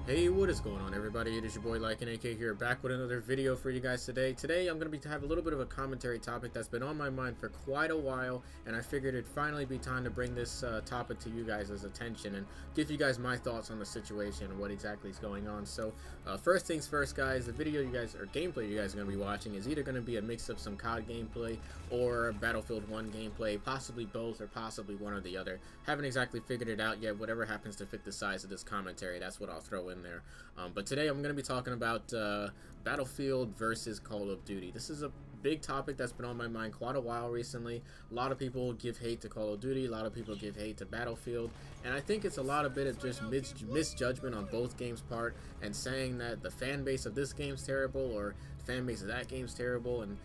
Hey, what is going on, everybody? It is your boy Lycan AK here, back with another video for you guys today. Today I'm going to have a little bit of a commentary topic that's been on my mind for quite a while, and I figured it'd finally be time to bring this topic to you guys' attention and give you guys my thoughts on the situation and what exactly is going on. So first things first, guys, the video you guys, or gameplay you guys are going to be watching is either going to be a mix of some COD gameplay or Battlefield 1 gameplay, possibly both or possibly one or the other. Haven't exactly figured it out yet. Whatever happens to fit the size of this commentary, that's what I'll throw in there. But today I'm going to be talking about Battlefield versus Call of Duty. This is a big topic that's been on my mind quite a while recently. A lot of people give hate to Call of Duty, a lot of people give hate to Battlefield, and I think it's a lot of bit of just misjudgment on both games' part, and saying that the fan base of this game's terrible or the fan base of that game's terrible, and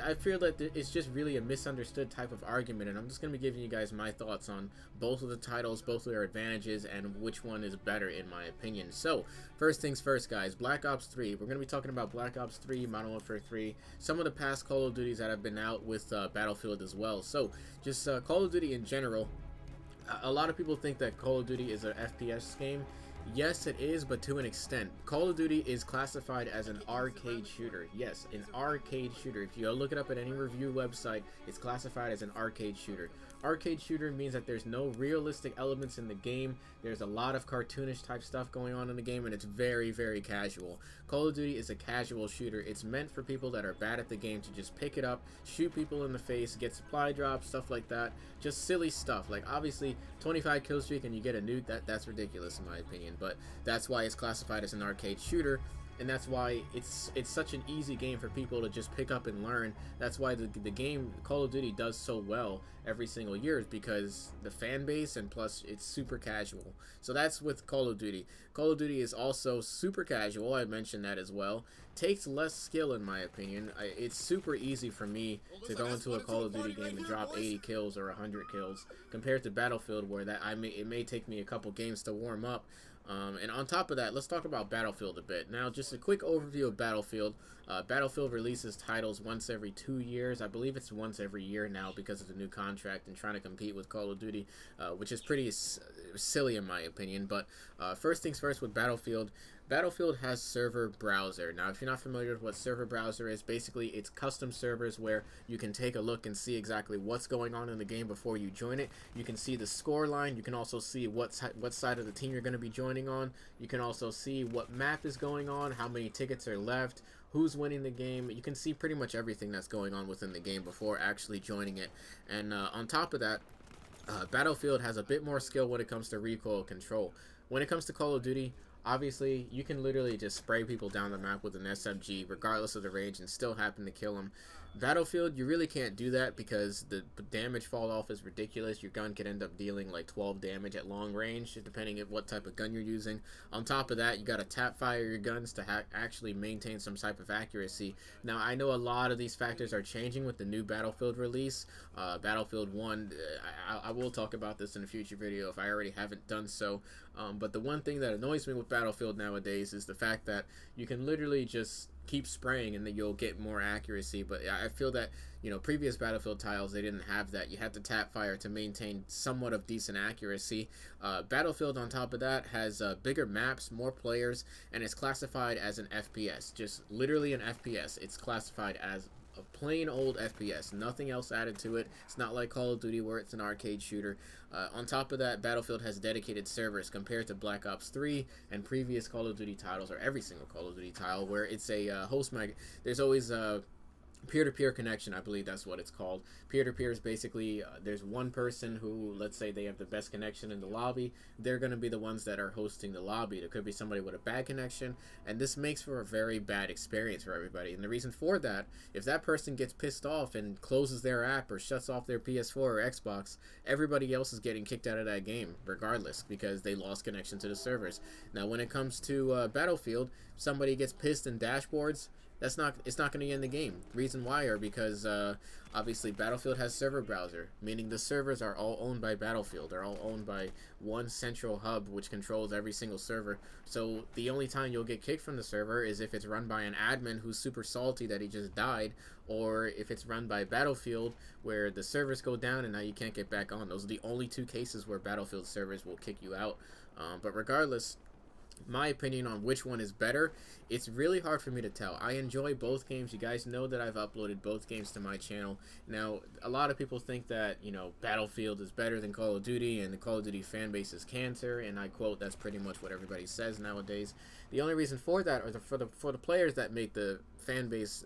I feel that it's just really a misunderstood type of argument, and I'm just going to be giving you guys my thoughts on both of the titles, both of their advantages, and which one is better in my opinion. So, first things first, guys, Black Ops 3. We're going to be talking about Black Ops 3, Modern Warfare 3, some of the past Call of Duties that have been out with Battlefield as well. So, just Call of Duty in general. A lot of people think that Call of Duty is an FPS game. Yes, it is, but to an extent. Call of Duty is classified as an arcade shooter. Yes, an arcade shooter. If you look it up at any review website, it's classified as an arcade shooter. Arcade shooter means that there's no realistic elements in the game. There's a lot of cartoonish type stuff going on in the game, and it's very, very casual. Call of Duty is a casual shooter. It's meant for people that are bad at the game to just pick it up, shoot people in the face, get supply drops, stuff like that. Just silly stuff. Like, obviously, 25 kill streak and you get a nuke, that's ridiculous in my opinion. But that's why it's classified as an arcade shooter, and that's why it's such an easy game for people to just pick up and learn. That's why the game Call of Duty does so well every single year, is because the fan base, and plus it's super casual. So that's with Call of Duty. Call of Duty is also super casual. I mentioned that as well. Takes less skill in my opinion. It's super easy for me to go into a Call of Duty game and drop 80 kills or 100 kills compared to Battlefield, where it may take me a couple games to warm up. And on top of that, let's talk about Battlefield a bit. Now, just a quick overview of Battlefield. Battlefield releases titles once every 2 years. I believe it's once every year now because of the new contract and trying to compete with Call of Duty, which is pretty silly in my opinion. But first things first with Battlefield. Battlefield has server browser. Now, if you're not familiar with what server browser is, basically it's custom servers where you can take a look and see exactly what's going on in the game before you join it. You can see the score line. You can also see what side of the team you're going to be joining on. You can also see what map is going on, how many tickets are left, who's winning the game. You can see pretty much everything that's going on within the game before actually joining it. And on top of that, Battlefield has a bit more skill when it comes to recoil control. When it comes to Call of Duty, obviously, you can literally just spray people down the map with an SMG, regardless of the range, and still happen to kill them. Battlefield, you really can't do that because the damage fall off is ridiculous. Your gun could end up dealing like 12 damage at long range, depending on what type of gun you're using. On top of that, you got to tap fire your guns to actually maintain some type of accuracy. Now, I know a lot of these factors are changing with the new Battlefield release. Battlefield 1, I will talk about this in a future video if I already haven't done so. But the one thing that annoys me with Battlefield nowadays is the fact that you can literally just keep spraying and then you'll get more accuracy. But I feel that, you know, previous Battlefield titles, they didn't have that. You had to tap fire to maintain somewhat of decent accuracy. Battlefield, on top of that, has bigger maps, more players, and it's classified as an FPS. Just literally an FPS. It's classified as a plain old FPS, nothing else added to it. It's not like Call of Duty where it's an arcade shooter. On top of that, Battlefield has dedicated servers compared to Black Ops 3 and previous Call of Duty titles, or every single Call of Duty title, where it's a host mag. There's always peer-to-peer connection, I believe that's what it's called. Peer-to-peer is basically there's one person who, let's say they have the best connection in the lobby, they're going to be the ones that are hosting the lobby. There could be somebody with a bad connection, and this makes for a very bad experience for everybody. And the reason for that, if that person gets pissed off and closes their app or shuts off their PS4 or Xbox, everybody else is getting kicked out of that game regardless because they lost connection to the servers. Now, when it comes to Battlefield, somebody gets pissed in dashboards, it's not going to end the game. Reason why are because obviously Battlefield has server browser, meaning the servers are all owned by Battlefield. They're all owned by one central hub which controls every single server. So the only time you'll get kicked from the server is if it's run by an admin who's super salty that he just died, or if it's run by Battlefield where the servers go down and now you can't get back on. Those are the only two cases where Battlefield servers will kick you out. But regardless, my opinion on which one is better, it's really hard for me to tell. I enjoy both games. You guys know that I've uploaded both games to my channel. Now, a lot of people think that, you know, Battlefield is better than Call of Duty, and the Call of Duty fan base is cancer, and I quote, that's pretty much what everybody says nowadays. The only reason for that are for the players that make the fan base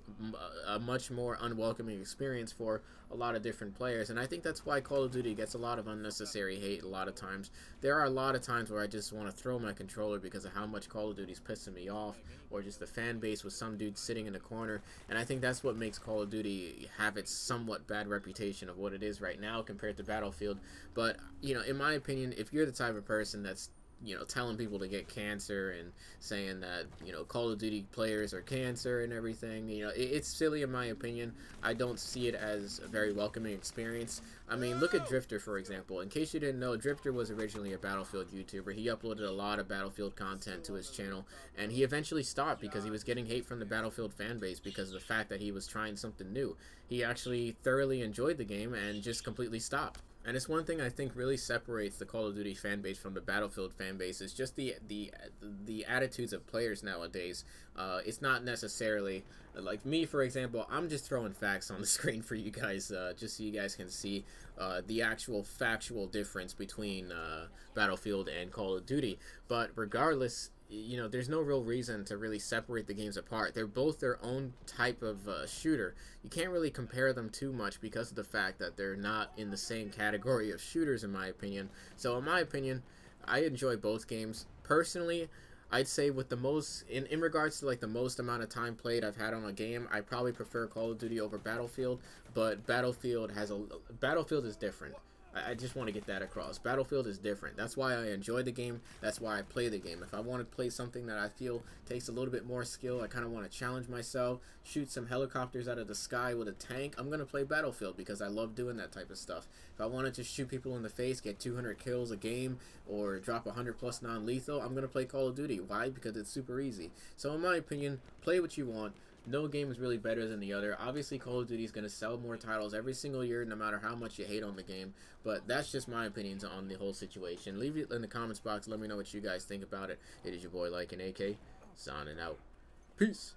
a much more unwelcoming experience for a lot of different players, and I think that's why Call of Duty gets a lot of unnecessary hate a lot of times. There are a lot of times where I just want to throw my controller because of how much Call of Duty's pissing me off, or just the fan base with some dude sitting in a corner, and I think that's what makes Call of Duty have its somewhat bad reputation of what it is right now compared to Battlefield. But, you know, in my opinion, if you're the type of person that's, you know, telling people to get cancer and saying that, you know, Call of Duty players are cancer and everything, you know, it's silly in my opinion. I don't see it as a very welcoming experience. I mean, look at Drifter, for example. In case you didn't know, Drifter was originally a Battlefield YouTuber. He uploaded a lot of Battlefield content to his channel, and he eventually stopped because he was getting hate from the Battlefield fan base because of the fact that he was trying something new. He actually thoroughly enjoyed the game and just completely stopped. And it's one thing I think really separates the Call of Duty fan base from the Battlefield fan base is just the attitudes of players nowadays. It's not necessarily like me, for example. I'm just throwing facts on the screen for you guys, just so you guys can see the actual factual difference between Battlefield and Call of Duty. But regardless, you know, there's no real reason to really separate the games apart. They're both their own type of shooter. You can't really compare them too much because of the fact that they're not in the same category of shooters, in my opinion. So in my opinion, I enjoy both games. Personally, I'd say with the most, in regards to like the most amount of time played I've had on a game, I probably prefer Call of Duty over Battlefield, but Battlefield is different. I just want to get that across. Battlefield is different. That's why I enjoy the game. That's why I play the game. If I want to play something that I feel takes a little bit more skill, I kind of want to challenge myself, shoot some helicopters out of the sky with a tank, I'm going to play Battlefield because I love doing that type of stuff. If I wanted to shoot people in the face, get 200 kills a game, or drop 100 plus non-lethal, I'm going to play Call of Duty. Why? Because it's super easy. So in my opinion, play what you want. No game is really better than the other. Obviously, Call of Duty is going to sell more titles every single year, no matter how much you hate on the game. But that's just my opinions on the whole situation. Leave it in the comments box. Let me know what you guys think about it. It is your boy, Like an AK, signing out. Peace.